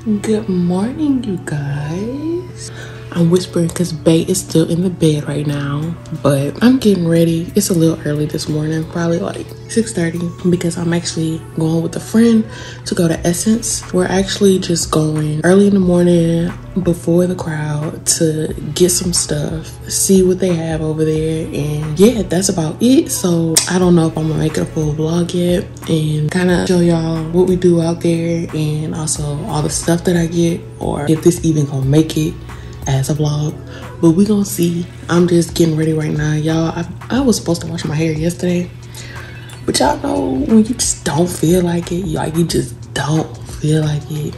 Good morning, you guys. I'm whispering because Bae is still in the bed right now, but I'm getting ready. It's a little early this morning, probably like 6:30, because I'm actually going with a friend to go to Essence. We're actually just going early in the morning before the crowd to get some stuff, see what they have over there, and yeah, that's about it. So I don't know if I'm gonna make it a full vlog yet and kind of show y'all what we do out there and also all the stuff that I get, or if this even gonna make it as a vlog, but we gonna see. I'm just getting ready right now, y'all. I was supposed to wash my hair yesterday, but y'all know when you just don't feel like it, like you just don't feel like it.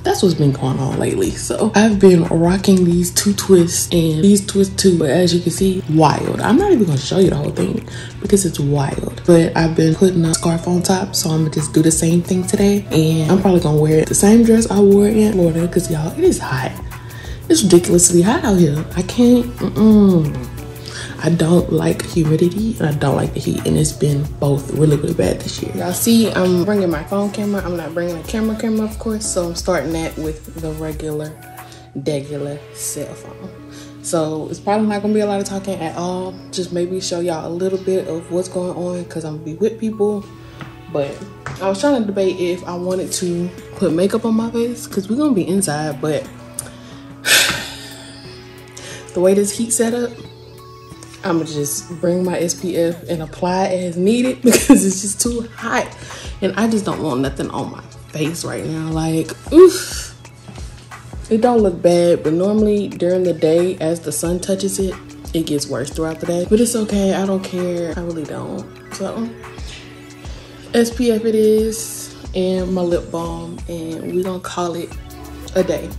That's what's been going on lately. So I've been rocking these two twists and these twists too, but as you can see, wild. I'm not even gonna show you the whole thing because it's wild, but I've been putting a scarf on top, so I'm gonna just do the same thing today. And I'm probably gonna wear the same dress I wore in Florida because y'all, it is hot. It's ridiculously hot out here. I can't, I don't like humidity and I don't like the heat, and it's been both really bad this year. Y'all see I'm bringing my phone camera. I'm not bringing a camera of course, so I'm starting that with the regular cell phone. So it's probably not gonna be a lot of talking at all, just maybe show y'all a little bit of what's going on because I'm gonna be with people. But I was trying to debate if I wanted to put makeup on my face because we're gonna be inside, but the way this heat set up, I'm gonna just bring my SPF and apply as needed because it's just too hot and I just don't want nothing on my face right now. Like, oof, it don't look bad, but normally during the day as the sun touches it, it gets worse throughout the day, but it's okay. I don't care. I really don't. So SPF it is and my lip balm, and we're gonna call it a day.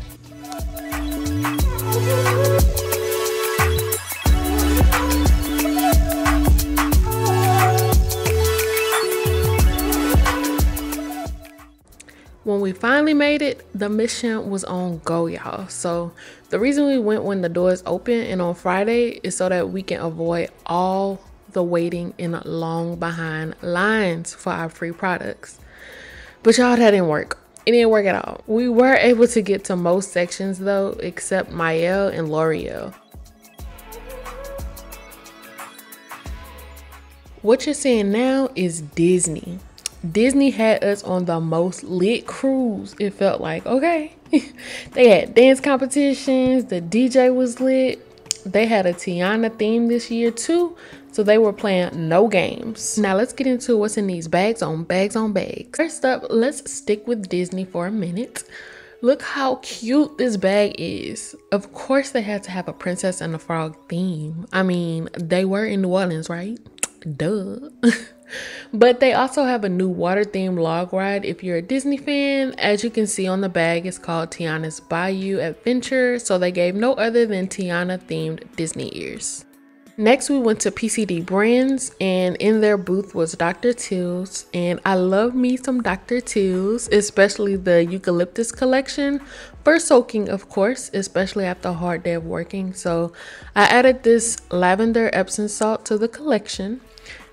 When we finally made it, the mission was on go, y'all. So the reason we went when the doors open and on Friday is so that we can avoid all the waiting in long behind lines for our free products. But y'all, that didn't work. It didn't work at all. We were able to get to most sections though, except Mielle and L'Oreal. What you're seeing now is Disney. Disney had us on the most lit cruise, it felt like. Okay. They had dance competitions, the DJ was lit. They had a Tiana theme this year too, so they were playing no games. Now let's get into what's in these bags on bags on bags. First up, let's stick with Disney for a minute. Look how cute this bag is. Of course they had to have a Princess and the Frog theme. I mean, they were in New Orleans, right? Duh. But they also have a new water themed log ride if you're a Disney fan. As you can see on the bag, it's called Tiana's Bayou Adventure, so they gave no other than Tiana themed Disney ears. Next we went to PCD Brands, and in their booth was Dr. Teal's, and I love me some Dr. Teal's, especially the eucalyptus collection for soaking, of course, especially after a hard day of working. So I added this lavender Epsom salt to the collection.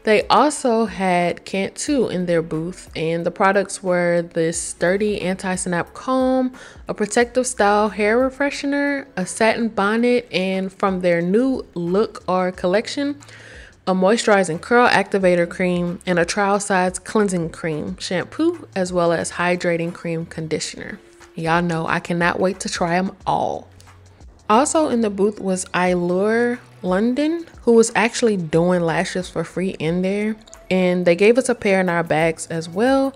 They also had Cantu in their booth, and the products were this sturdy anti-snap comb, a protective style hair refreshener, a satin bonnet, and from their new Look R collection, a moisturizing curl activator cream and a trial size cleansing cream shampoo, as well as hydrating cream conditioner. Y'all know I cannot wait to try them all. Also in the booth was Allure London, who was actually doing lashes for free in there, and they gave us a pair in our bags as well.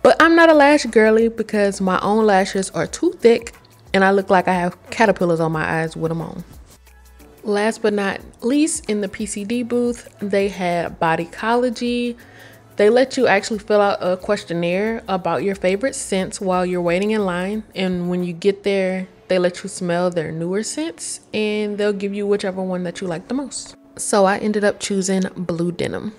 But I'm not a lash girly because my own lashes are too thick and I look like I have caterpillars on my eyes with them on. Last but not least, in the PCD booth, they had Bodycology. They let you actually fill out a questionnaire about your favorite scents while you're waiting in line, and when you get there, they let you smell their newer scents and they'll give you whichever one that you like the most. So I ended up choosing Blue Denim.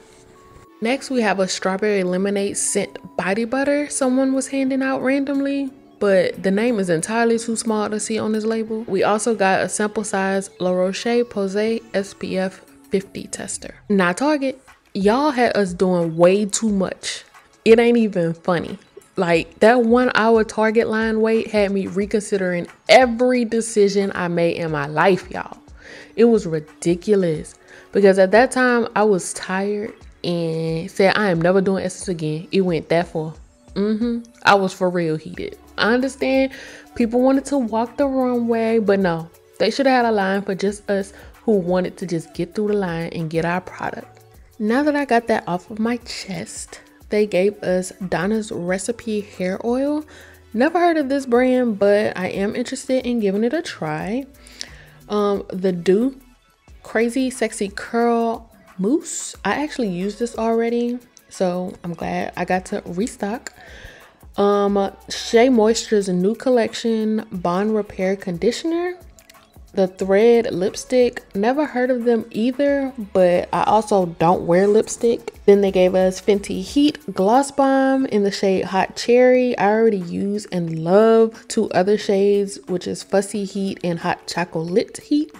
Next we have a strawberry lemonade scent body butter someone was handing out randomly, but the name is entirely too small to see on this label. We also got a sample size La Roche-Posay SPF 50 tester. Now Target, y'all had us doing way too much. It ain't even funny. Like that 1 hour Target line wait had me reconsidering every decision I made in my life, y'all. It was ridiculous because at that time I was tired and said I am never doing Essence again. It went that far. I was for real heated. I understand people wanted to walk the runway, but no, they should have had a line for just us who wanted to just get through the line and get our product. Now that I got that off of my chest, they gave us Donna's Recipe hair oil. Never heard of this brand, but I am interested in giving it a try. The Doux Crazy Sexy Curl Mousse. I actually used this already, so I'm glad I got to restock. Shea Moisture's new collection Bond Repair Conditioner. The Thread lipstick. Never heard of them either, but I also don't wear lipstick. Then they gave us Fenty Heat Gloss Bomb in the shade Hot Cherry. I already use and love 2 other shades, which is Fussy Heat and Hot Chocolate Heat.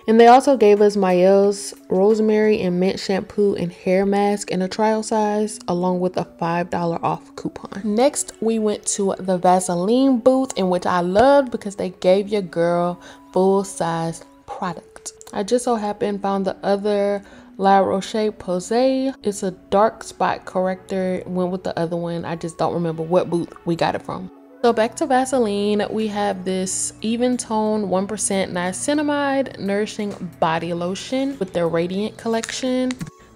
And they also gave us Mielle's Rosemary and Mint shampoo and hair mask in a trial size, along with a $5 off coupon. Next, we went to the Vaseline booth, in which I loved because they gave your girl full-size product. I just so happened found the other La Roche-Posay. It's a dark spot corrector. Went with the other one. I just don't remember what booth we got it from. So back to Vaseline, we have this Even Tone 1% Niacinamide Nourishing Body Lotion with their Radiant collection.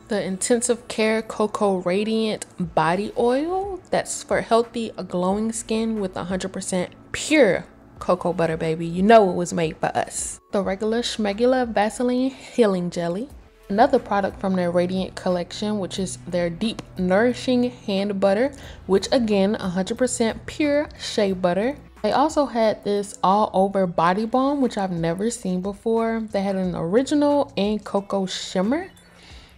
The Intensive Care Cocoa Radiant Body Oil. That's for healthy, glowing skin with 100% pure cocoa butter, baby. You know it was made for us. The regular Schmegula Vaseline Healing Jelly. Another product from their Radiant collection, which is their Deep Nourishing Hand Butter, which again 100% pure shea butter. They also had this all over body balm, which I've never seen before. They had an original and cocoa shimmer,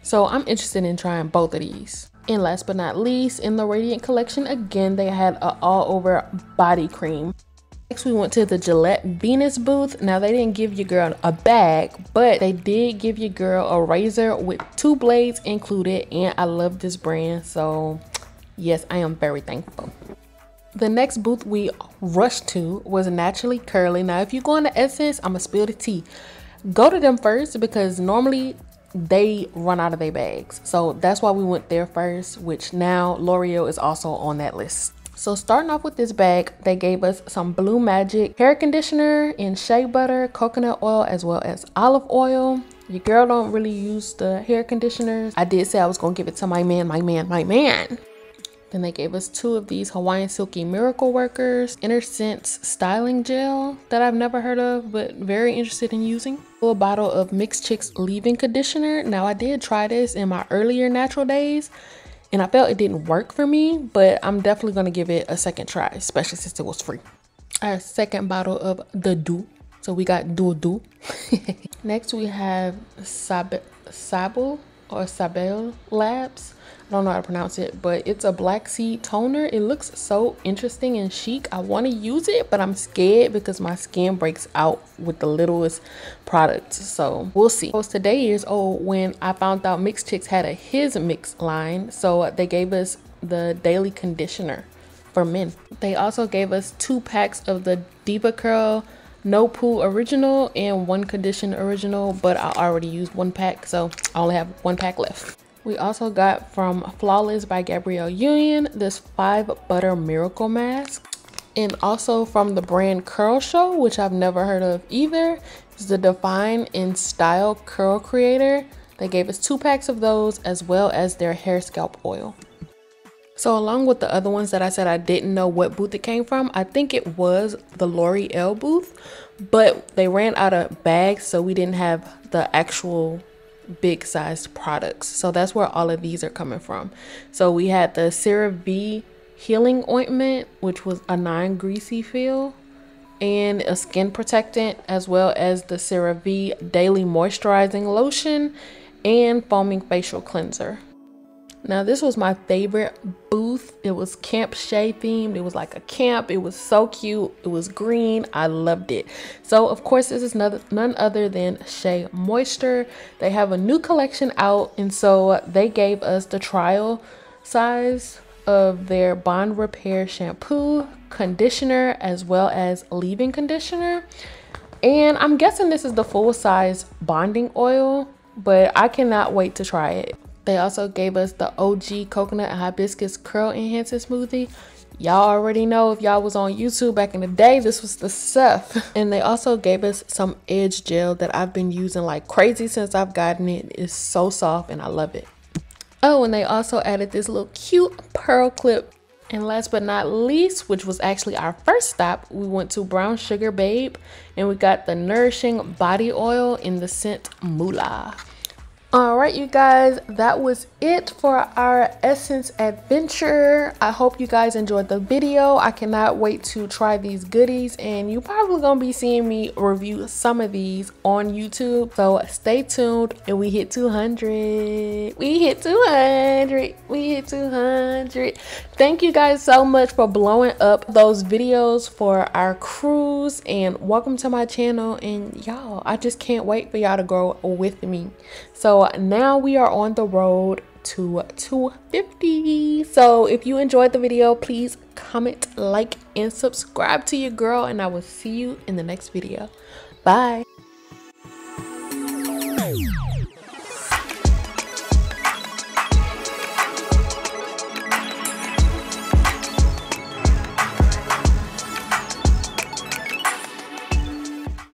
so I'm interested in trying both of these. And last but not least, in the Radiant collection, again they had an all over body cream. Next, we went to the Gillette Venus booth. Now, they didn't give your girl a bag, but they did give your girl a razor with 2 blades included, and I love this brand, so yes, I am very thankful. The next booth we rushed to was Naturally Curly. Now, if you go into Essence, I'm gonna spill the tea. Go to them first because normally they run out of their bags, so that's why we went there first, which now L'Oreal is also on that list. So starting off with this bag, they gave us some Blue Magic hair conditioner in shea butter, coconut oil, as well as olive oil. Your girl don't really use the hair conditioners. I did say I was gonna give it to my man. Then they gave us 2 of these Hawaiian Silky Miracle Workers Inner Sense Styling Gel that I've never heard of, but very interested in using. A bottle of Mixed Chicks Leave-In Conditioner. Now, I did try this in my earlier natural days, and I felt it didn't work for me, but I'm definitely going to give it a second try, especially since it was free. Our second bottle of the Doux. So we got Doux. Next, we have Sabel Labs. I don't know how to pronounce it, but it's a black seed toner. It looks so interesting and chic. I want to use it, but I'm scared because my skin breaks out with the littlest products. So we'll see. I was today years old when I found out Mixed Chicks had a His Mix line. So they gave us the daily conditioner for men. They also gave us 2 packs of the Diva Curl No Poo Original and 1 Condition Original, but I already used 1 pack, so I only have 1 pack left. We also got from Flawless by Gabrielle Union this 5 Butter Miracle Mask. And also from the brand Curl Show, which I've never heard of either, is the Define in Style Curl Creator. They gave us 2 packs of those, as well as their hair scalp oil. So along with the other ones that I said I didn't know what booth it came from, I think it was the L'Oreal booth, but they ran out of bags, so we didn't have the actual big sized products. So that's where all of these are coming from. So we had the CeraVe Healing Ointment, which was a non-greasy feel and a skin protectant, as well as the CeraVe Daily Moisturizing Lotion and Foaming Facial Cleanser. Now, this was my favorite booth. It was Camp Shea themed. It was like a camp. It was so cute. It was green. I loved it. So, of course, this is none other than Shea Moisture. They have a new collection out, and so they gave us the trial size of their bond repair shampoo, conditioner, as well as leave-in conditioner. And I'm guessing this is the full size bonding oil, but I cannot wait to try it. They also gave us the OG coconut and hibiscus curl enhancer smoothie. Y'all already know, if y'all was on YouTube back in the day, this was the stuff. And they also gave us some edge gel that I've been using like crazy since I've gotten it. It's so soft and I love it. Oh, and they also added this little cute pearl clip. And last but not least, which was actually our first stop, we went to Brown Sugar Babe and we got the nourishing body oil in the scent Moolah. All right, you guys, that was it for our Essence adventure. I hope you guys enjoyed the video. I cannot wait to try these goodies, and you probably gonna be seeing me review some of these on YouTube, so stay tuned. And we hit 200. We hit 200. We hit 200. Thank you guys so much for blowing up those videos for our cruise, and welcome to my channel. And y'all, I just can't wait for y'all to grow with me. So now we are on the road to 250. So if you enjoyed the video, please comment, like, and subscribe to your girl, and I will see you in the next video. Bye.